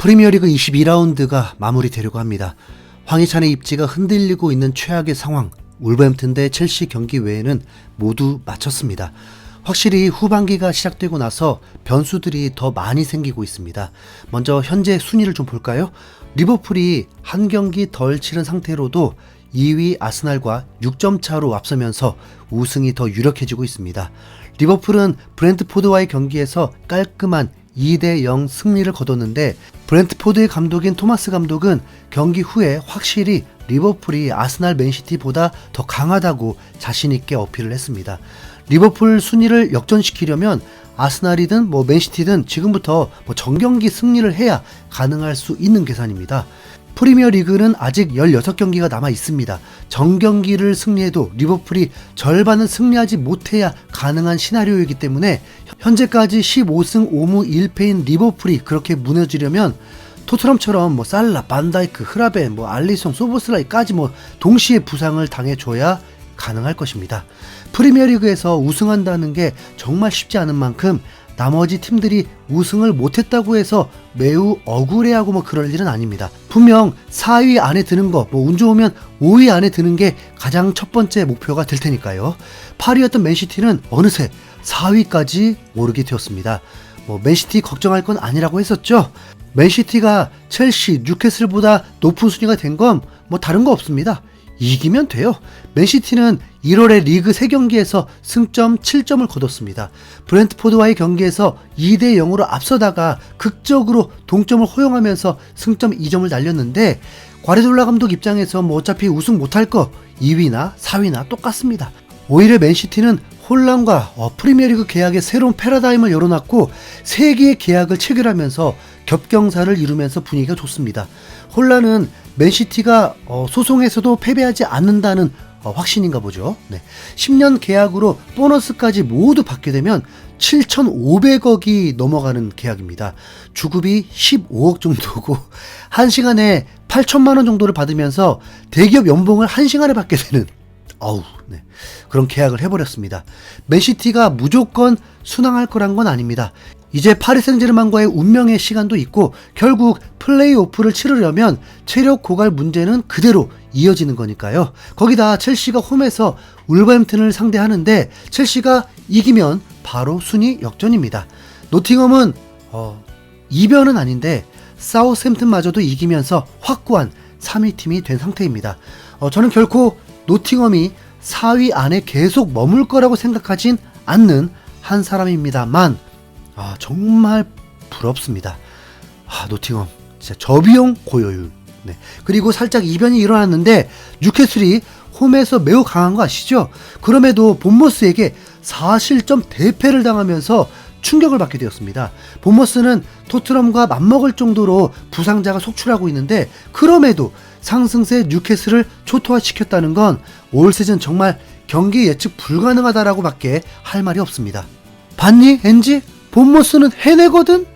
프리미어리그 22라운드가 마무리되려고 합니다. 황희찬의 입지가 흔들리고 있는 최악의 상황, 울버햄튼 대 첼시 경기 외에는 모두 마쳤습니다. 확실히 후반기가 시작되고 나서 변수들이 더 많이 생기고 있습니다. 먼저 현재 순위를 좀 볼까요? 리버풀이 한 경기 덜 치른 상태로도 2위 아스날과 6점 차로 앞서면서 우승이 더 유력해지고 있습니다. 리버풀은 브렌트포드와의 경기에서 깔끔한 2대0 승리를 거뒀는데, 브렌트포드의 감독인 토마스 감독은 경기 후에 확실히 리버풀이 아스날, 맨시티보다 더 강하다고 자신있게 어필을 했습니다. 리버풀 순위를 역전시키려면 아스날이든 맨시티든 지금부터 정경기 승리를 해야 가능할 수 있는 계산입니다. 프리미어 리그는 아직 16경기가 남아 있습니다. 정경기를 승리해도 리버풀이 절반은 승리하지 못해야 가능한 시나리오이기 때문에 현재까지 15승 5무 1패인 리버풀이 그렇게 무너지려면 토트넘처럼 살라, 반다이크, 흐라벤, 알리송, 소보슬라이까지 동시에 부상을 당해줘야 가능할 것입니다. 프리미어 리그에서 우승한다는 게 정말 쉽지 않은 만큼 나머지 팀들이 우승을 못했다고 해서 매우 억울해하고 그럴 일은 아닙니다. 분명 4위 안에 드는 거, 운 좋으면 5위 안에 드는 게 가장 첫 번째 목표가 될 테니까요. 8위였던 맨시티는 어느새 4위까지 오르게 되었습니다. 맨시티 걱정할 건 아니라고 했었죠. 맨시티가 첼시, 뉴캐슬보다 높은 순위가 된 건 다른 거 없습니다. 이기면 돼요. 맨시티는 1월에 리그 3경기에서 승점 7점을 거뒀습니다. 브렌트포드와의 경기에서 2대0으로 앞서다가 극적으로 동점을 허용하면서 승점 2점을 날렸는데, 과르디올라 감독 입장에서 어차피 우승 못할 거 2위나 4위나 똑같습니다. 오히려 맨시티는 혼란과 프리미어리그 계약의 새로운 패러다임을 열어놨고 3개의 계약을 체결하면서 겹경사를 이루면서 분위기가 좋습니다. 혼란은 맨시티가 소송에서도 패배하지 않는다는 확신인가 보죠. 10년 계약으로 보너스까지 모두 받게 되면 7,500억이 넘어가는 계약입니다. 주급이 15억 정도고 1시간에 8천만 원 정도를 받으면서 대기업 연봉을 1시간에 받게 되는 그런 계약을 해버렸습니다. 맨시티가 무조건 순항할 거란 건 아닙니다. 이제 파리 생제르맹과의 운명의 시간도 있고 결국 플레이오프를 치르려면 체력 고갈 문제는 그대로 이어지는 거니까요. 거기다 첼시가 홈에서 울버햄튼을 상대하는데 첼시가 이기면 바로 순위 역전입니다. 노팅엄은 이변은 아닌데 사우스햄튼마저도 이기면서 확고한 3위 팀이 된 상태입니다. 저는 결코 노팅엄이 4위 안에 계속 머물 거라고 생각하진 않는 한 사람입니다만 정말 부럽습니다. 노팅엄 진짜 저비용 고효율. 그리고 살짝 이변이 일어났는데 뉴캐슬이 홈에서 매우 강한 거 아시죠? 그럼에도 본머스에게 4실점 대패를 당하면서 충격을 받게 되었습니다. 본머스는 토트넘과 맞먹을 정도로 부상자가 속출하고 있는데 그럼에도 상승세 뉴캐슬을 초토화시켰다는 건 올 시즌 정말 경기 예측 불가능하다라고 밖에 할 말이 없습니다. 봤니 엔지? 본머스는 해내거든?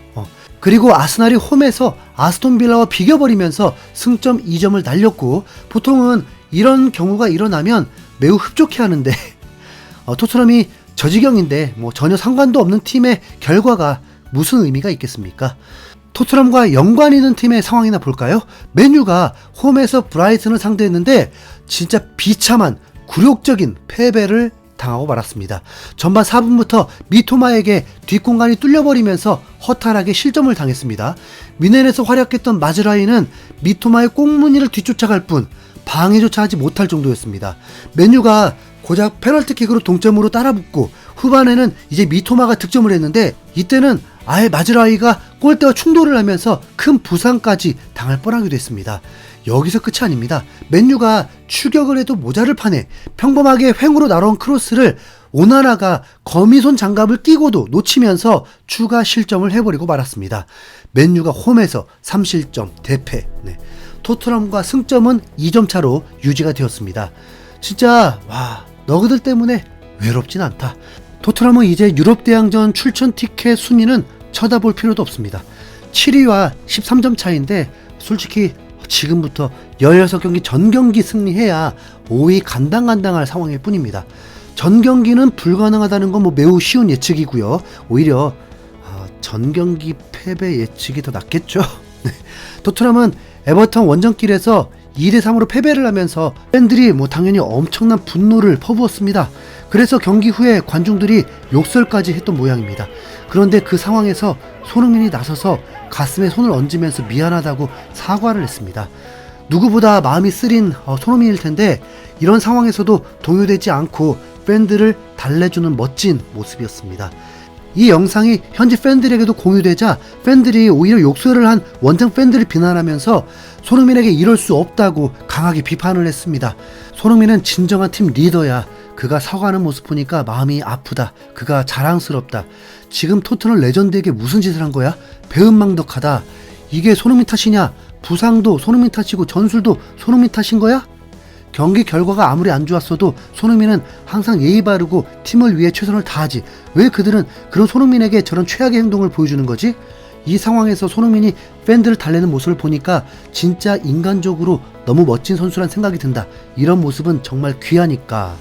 그리고 아스날이 홈에서 아스톤빌라와 비겨버리면서 승점 2점을 날렸고, 보통은 이런 경우가 일어나면 매우 흡족해하는데 토트넘이 저지경인데 전혀 상관도 없는 팀의 결과가 무슨 의미가 있겠습니까? 토트넘과 연관 있는 팀의 상황이나 볼까요? 맨유가 홈에서 브라이튼을 상대했는데 진짜 비참한 굴욕적인 패배를 당하고 말았습니다. 전반 4분부터 미토마에게 뒷공간이 뚫려버리면서 허탈하게 실점을 당했습니다. 미넨에서 활약했던 마즈라이는 미토마의 꽁무니를 뒤쫓아갈 뿐 방해조차 하지 못할 정도였습니다. 맨유가 고작 페널티킥으로 동점으로 따라붙고 후반에는 이제 미토마가 득점을 했는데 이때는 아예 마즈라이가 골대와 충돌을 하면서 큰 부상까지 당할 뻔하기도 했습니다. 여기서 끝이 아닙니다. 맨유가 추격을 해도 모자를 파내 평범하게 횡으로 날아온 크로스를 오나나가 거미손 장갑을 끼고도 놓치면서 추가 실점을 해버리고 말았습니다. 맨유가 홈에서 3실점 대패. 토트넘과 승점은 2점 차로 유지가 되었습니다. 진짜 너그들 때문에 외롭진 않다. 토트넘은 이제 유럽대항전 출전 티켓 순위는 쳐다볼 필요도 없습니다. 7위와 13점 차인데 솔직히 지금부터 16경기 전경기 승리해야 5위 간당간당할 상황일 뿐입니다. 전경기는 불가능하다는 건 매우 쉬운 예측이고요. 오히려 전경기 패배 예측이 더 낫겠죠. 토트넘은 에버턴 원정길에서 2대3으로 패배를 하면서 팬들이 당연히 엄청난 분노를 퍼부었습니다. 그래서 경기 후에 관중들이 욕설까지 했던 모양입니다. 그런데 그 상황에서 손흥민이 나서서 가슴에 손을 얹으면서 미안하다고 사과를 했습니다. 누구보다 마음이 쓰린 손흥민일 텐데 이런 상황에서도 동요되지 않고 팬들을 달래주는 멋진 모습이었습니다. 이 영상이 현지 팬들에게도 공유되자 팬들이 오히려 욕설을 한 원정 팬들을 비난하면서 손흥민에게 이럴 수 없다고 강하게 비판을 했습니다. 손흥민은 진정한 팀 리더야. 그가 사과하는 모습 보니까 마음이 아프다. 그가 자랑스럽다. 지금 토트넘 레전드에게 무슨 짓을 한 거야? 배은망덕하다. 이게 손흥민 탓이냐? 부상도 손흥민 탓이고 전술도 손흥민 탓인 거야? 경기 결과가 아무리 안 좋았어도 손흥민은 항상 예의 바르고 팀을 위해 최선을 다하지. 왜 그들은 그런 손흥민에게 저런 최악의 행동을 보여주는 거지? 이 상황에서 손흥민이 팬들을 달래는 모습을 보니까 진짜 인간적으로 너무 멋진 선수란 생각이 든다. 이런 모습은 정말 귀하니까.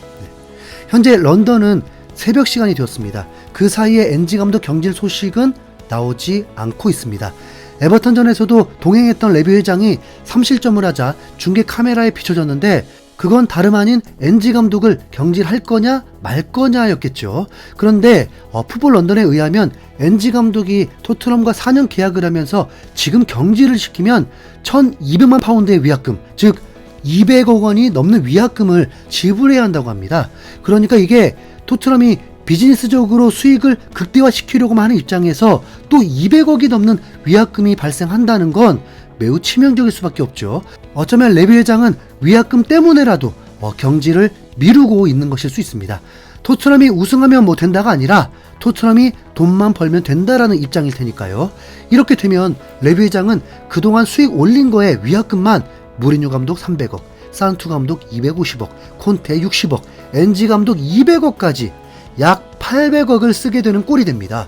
현재 런던은 새벽 시간이 되었습니다. 그 사이에 엔지 감독 경질 소식은 나오지 않고 있습니다. 에버턴전에서도 동행했던 레비 회장이 3실점을 하자 중계 카메라에 비춰졌는데 그건 다름 아닌 엔지 감독을 경질할 거냐 말 거냐였겠죠. 그런데 풋볼 런던에 의하면 엔지 감독이 토트넘과 4년 계약을 하면서 지금 경질을 시키면 1200만 파운드의 위약금, 즉 200억 원이 넘는 위약금을 지불해야 한다고 합니다. 그러니까 이게 토트넘이 비즈니스적으로 수익을 극대화시키려고만 하는 입장에서 또 200억이 넘는 위약금이 발생한다는 건 매우 치명적일 수밖에 없죠. 어쩌면 레비 회장은 위약금 때문에라도 경질을 미루고 있는 것일 수 있습니다. 토트넘이 우승하면 된다가 아니라 토트넘이 돈만 벌면 된다라는 입장일 테니까요. 이렇게 되면 레비 회장은 그동안 수익 올린 거에 위약금만 무리뉴 감독 300억, 산투 감독 250억, 콘테 60억, 엔지 감독 200억까지 약 800억을 쓰게 되는 꼴이 됩니다.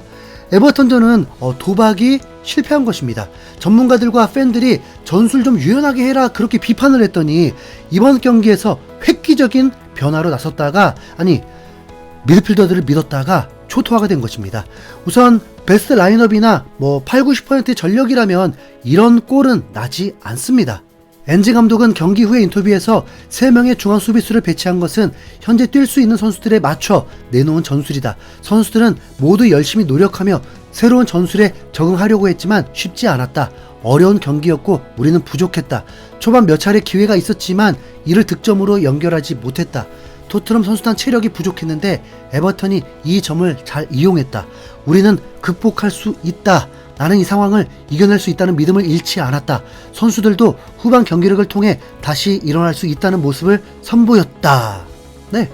에버턴전은 도박이 실패한 것입니다. 전문가들과 팬들이 전술 좀 유연하게 해라 그렇게 비판을 했더니 이번 경기에서 획기적인 변화로 나섰다가 미드필더들을 믿었다가 초토화가 된 것입니다. 우선 베스트 라인업이나 8, 90%의 전력이라면 이런 꼴은 나지 않습니다. 엔지 감독은 경기 후에 인터뷰에서 3명의 중앙 수비수를 배치한 것은 현재 뛸 수 있는 선수들에 맞춰 내놓은 전술이다. 선수들은 모두 열심히 노력하며 새로운 전술에 적응하려고 했지만 쉽지 않았다. 어려운 경기였고 우리는 부족했다. 초반 몇 차례 기회가 있었지만 이를 득점으로 연결하지 못했다. 토트넘 선수단 체력이 부족했는데 에버턴이 이 점을 잘 이용했다. 우리는 극복할 수 있다. 나는 이 상황을 이겨낼 수 있다는 믿음을 잃지 않았다. 선수들도 후반 경기력을 통해 다시 일어날 수 있다는 모습을 선보였다. 네,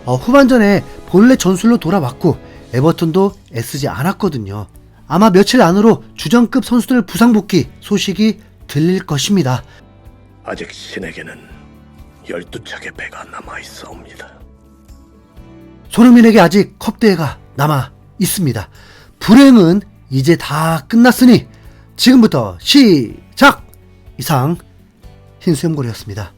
후반전에 본래 전술로 돌아왔고 에버턴도 애쓰지 않았거든요. 아마 며칠 안으로 주전급 선수들 부상 복귀 소식이 들릴 것입니다. 아직 신에게는 12척의 배가 남아있사옵니다. 손흥민에게 아직 컵대회가 남아 있습니다. 불행은 이제 다 끝났으니 지금부터 시작! 이상 흰수염고리였습니다.